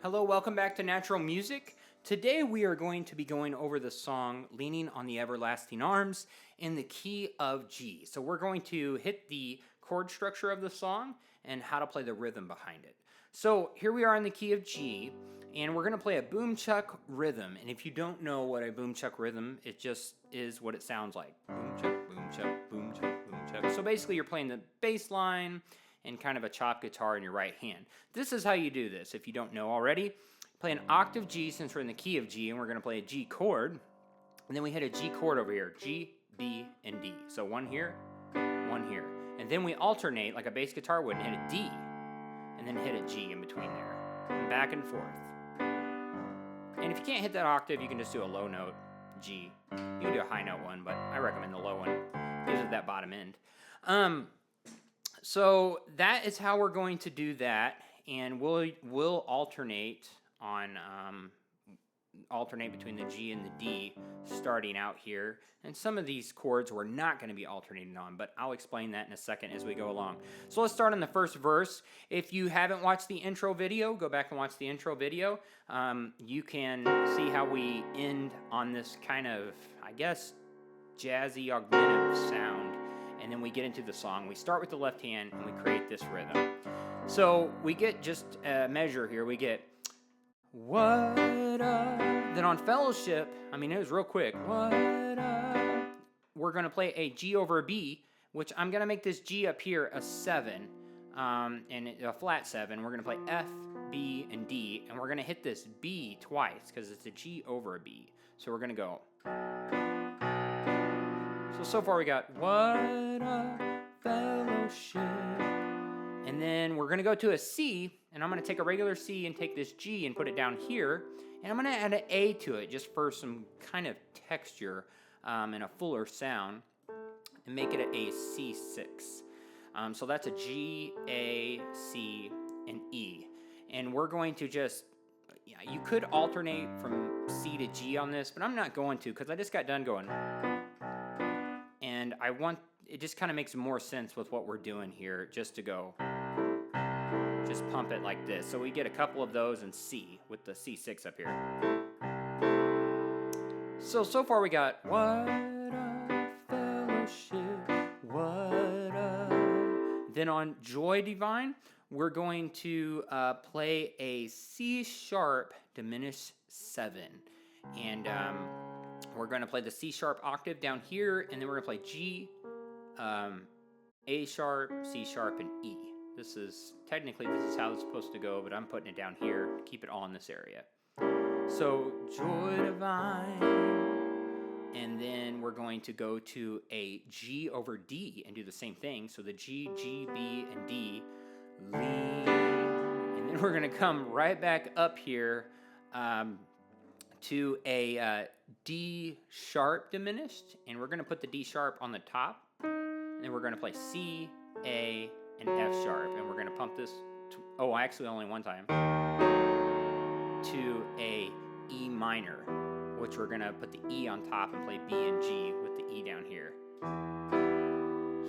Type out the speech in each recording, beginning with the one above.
Hello, welcome back to Natural Music. Today we are going to be going over the song Leaning on the Everlasting Arms in the key of G. So we're going to hit the chord structure of the song and how to play the rhythm behind it. So here we are in the key of G, and we're going to play a boom chuck rhythm. And if you don't know what a boom chuck rhythm, it just is what it sounds like. Boom chuck, boom chuck, boom chuck, boom chuck. So basically you're playing the bass line and kind of a chop guitar in your right hand. This is how you do this if you don't know already. Play an octave G since we're in the key of G, and we're going to play a G chord, and then we hit a G chord over here, G, B, and D. So one here, and then we alternate like a bass guitar would and hit a D, and then hit a G in between there, and back and forth. And if you can't hit that octave, you can just do a low note, G. You can do a high note one, but I recommend the low one. Gives it that bottom end. So that is how we're going to do that, and we'll alternate between the G and the D starting out here. And some of these chords we're not going to be alternating on, but I'll explain that in a second as we go along. So let's start on the first verse. If you haven't watched the intro video, go back and watch the intro video. You can see how we end on this kind of, I guess, jazzy augmentive sound. And then we get into the song. We start with the left hand and we create this rhythm. So we get just a measure here. We get what up. Then on fellowship, I mean, it was real quick. What up. We're going to play a G over a B, which I'm going to make this G up here a 7, and a flat 7. We're going to play F, B, and D, and we're going to hit this B twice because it's a G over a B. So we're going to go. So far we got what a fellowship. And then we're going to go to a C, and I'm going to take a regular C and take this G and put it down here. And I'm going to add an A to it just for some kind of texture and a fuller sound and make it a C6. So that's a G, A, C, and E. And we're going to just, you could alternate from C to G on this, but I'm not going to because I just got done going. And it just kind of makes more sense with what we're doing here, just to go, just pump it like this. So we get a couple of those in C with the C6 up here. So far we got what a fellowship, what a. Then on Joy Divine, we're going to play a C sharp diminished 7. And we're going to play the C sharp octave down here, and then we're going to play G, A sharp, C sharp, and E. This is how it's supposed to go, but I'm putting it down here to keep it all in this area. So Joy Divine, and then we're going to go to a G over D and do the same thing. So the G, G, B, and D, lean, and then we're going to come right back up here to a D sharp diminished, and we're going to put the D sharp on the top, and then we're going to play C, A, and F sharp, and we're going to pump this actually only one time, to a E minor, which we're going to put the E on top and play B and G with the E down here.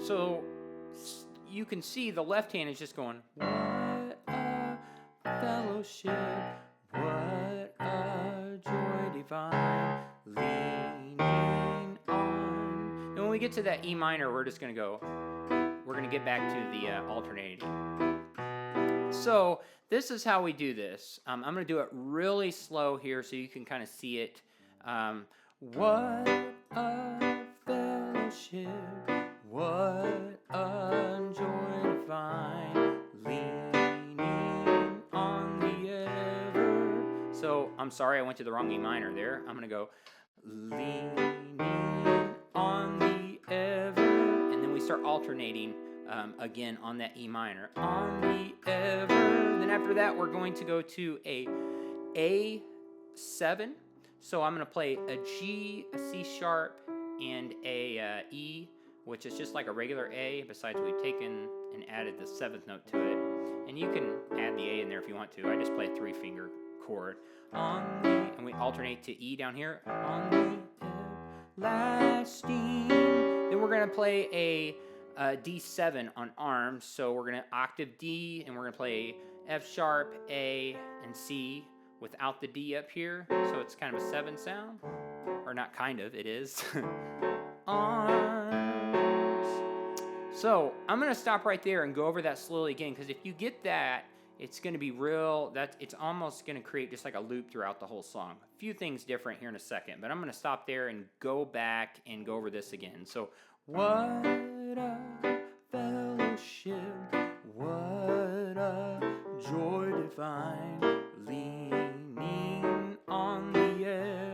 So you can see the left hand is just going, what a fellowship, what a joy divine, leaning on. And when we get to that E minor, we're just going to go, we're going to get back to the alternating. So this is how we do this. I'm going to do it really slow here so you can kind of see it. What a fellowship, what a joy divine, leaning on the ever. So I'm sorry, I went to the wrong E minor there. I'm going to go leaning on the ever, and then we start alternating again on that E minor, on the ever. Then after that, we're going to go to a A7. So I'm going to play a G, a C sharp, and a E, which is just like a regular A, besides we've taken and added the 7th note to it. And you can add the A in there if you want to. I just play a 3-finger chord. And we alternate to E down here. On the everlasting. Then we're going to play a D7 on arms. So we're going to octave D, and we're going to play F sharp, A, and C without the D up here. So it's kind of a 7 sound. Or not kind of, it is. Arms. So I'm going to stop right there and go over that slowly again, because if you get that, it's going to be it's almost going to create just like a loop throughout the whole song. A few things different here in a second, but I'm going to stop there and go back and go over this again. So, what a fellowship, what a joy divine, leaning on the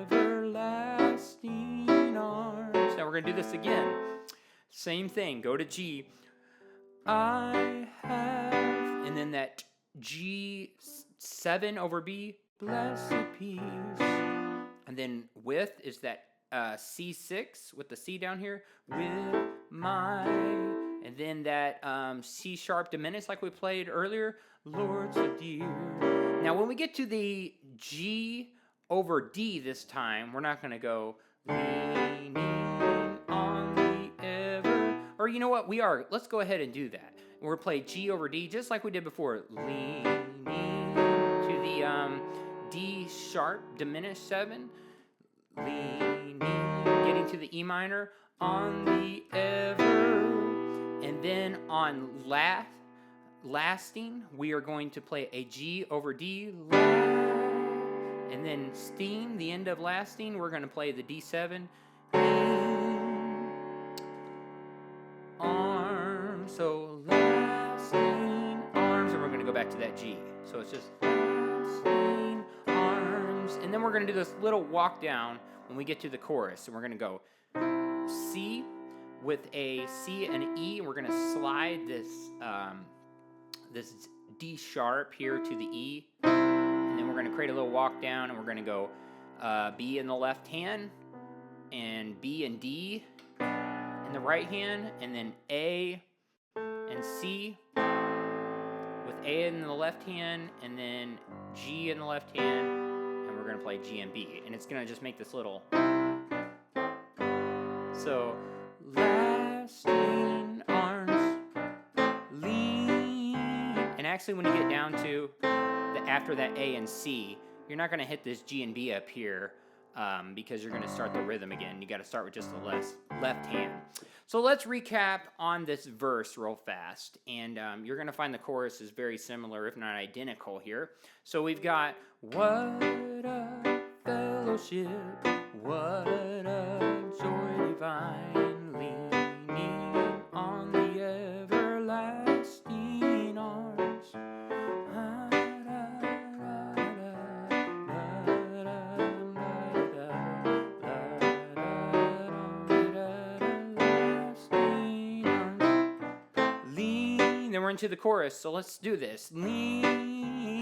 everlasting arms. Now we're going to do this again. Same thing, go to G. I have, and then that G7 over B, blessed peace. And then with is that C6 with the C down here, with my, and then that C sharp diminished like we played earlier, Lord so dear. Now when we get to the G over D this time, we're not going to go leaning on the ever, or you know what, let's go ahead and do that. We're going to play G over D just like we did before, leaning to the D sharp diminished 7, leaning, getting to the E minor, on the ever, and then on lasting, we are going to play a G over D, and then steen, the end of lasting, we're going to play the D7, arms, so lasting arms, and we're going to go back to that G. So it's just lasting arms, and then we're going to do this little walk down when we get to the chorus, and we're going to go C with a C and an E, and we're going to slide this D sharp here to the E, and then we're going to create a little walk down, and we're going to go B in the left hand, and B and D in the right hand, and then A and C with A in the left hand, and then G in the left hand, and we're going to play G and B, and it's going to just make this little, so lasting arms, lean, and actually when you get down to after that A and C, you're not going to hit this G and B up here because you're going to start the rhythm again. You got to start with just the left hand. So let's recap on this verse real fast, and you're going to find the chorus is very similar, if not identical here. So we've got, what a fellowship, what a joy divine, leaning on the everlasting arms. Then we're into the chorus, so let's do this. Leaning,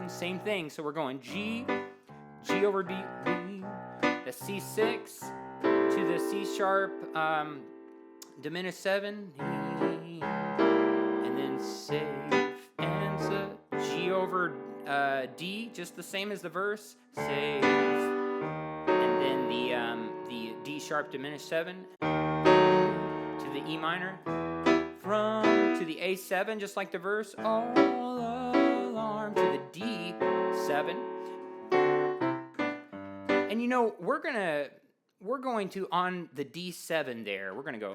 same thing. So we're going G over B, lean, the C6 to the C sharp diminished 7, and then safe answer, G over D, just the same as the verse, safe, and then the D sharp diminished 7 to the E minor, from to the A7, just like the verse, all alarm, to the D7. And you know, we're going to on the D7 there, we're going to go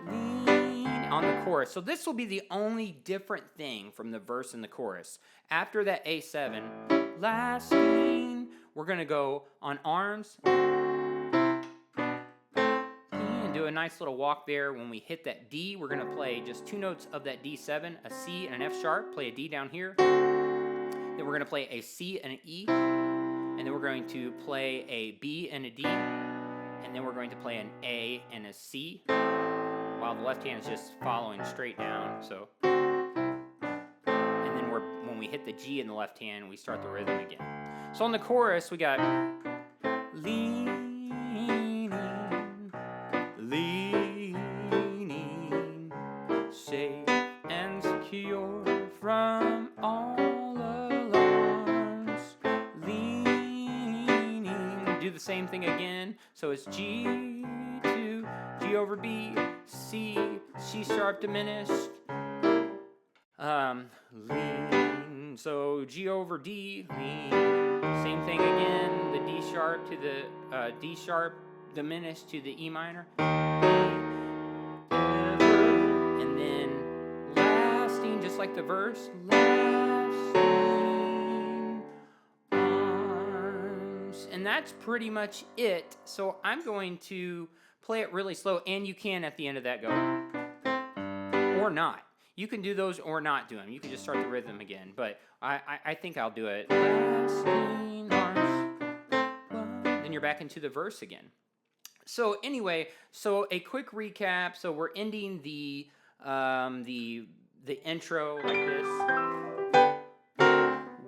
lean on the chorus. So this will be the only different thing from the verse and the chorus. After that A7, lasting, we're going to go on arms, do a nice little walk there. When we hit that D, we're going to play just 2 notes of that D7, a C and an F sharp, play a D down here. Then we're going to play a C and an E, and then we're going to play a B and a D, and then we're going to play an A and a C, while the left hand is just following straight down. So, and then when we hit the G in the left hand, we start the rhythm again. So on the chorus, we got leaning, safe and secure from all alarms, leaning, do the same thing again, so it's G over B, C, C sharp diminished, Lean. So G over D, lean. Same thing again, the D sharp to the D sharp diminished to the E minor. And then lasting, just like the verse. Lasting arms. And that's pretty much it. So I'm going to play it really slow, and you can at the end of that go. Or not. You can do those or not do them. You can just start the rhythm again. But I think I'll do it. Lasting arms. Then you're back into the verse again. So anyway, so a quick recap. So we're ending the intro like this.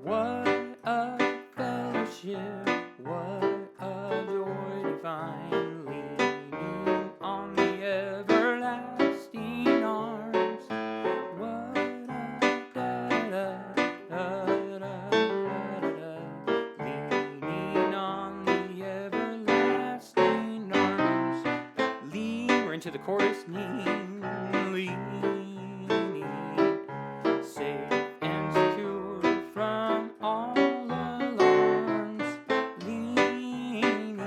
What a fellowship, what a joy divine, leaning on the everlasting arms. What a leaning on the everlasting arms. Lean, we're into the chorus. Lean, safe and secure from all alarms. Leaning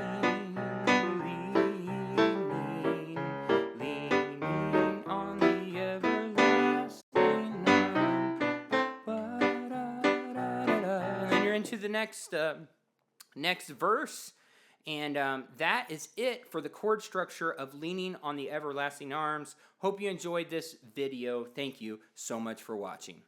on the everlasting arm. And then you're into the next verse. And that is it for the chord structure of Leaning on the Everlasting Arms. Hope you enjoyed this video. Thank you so much for watching.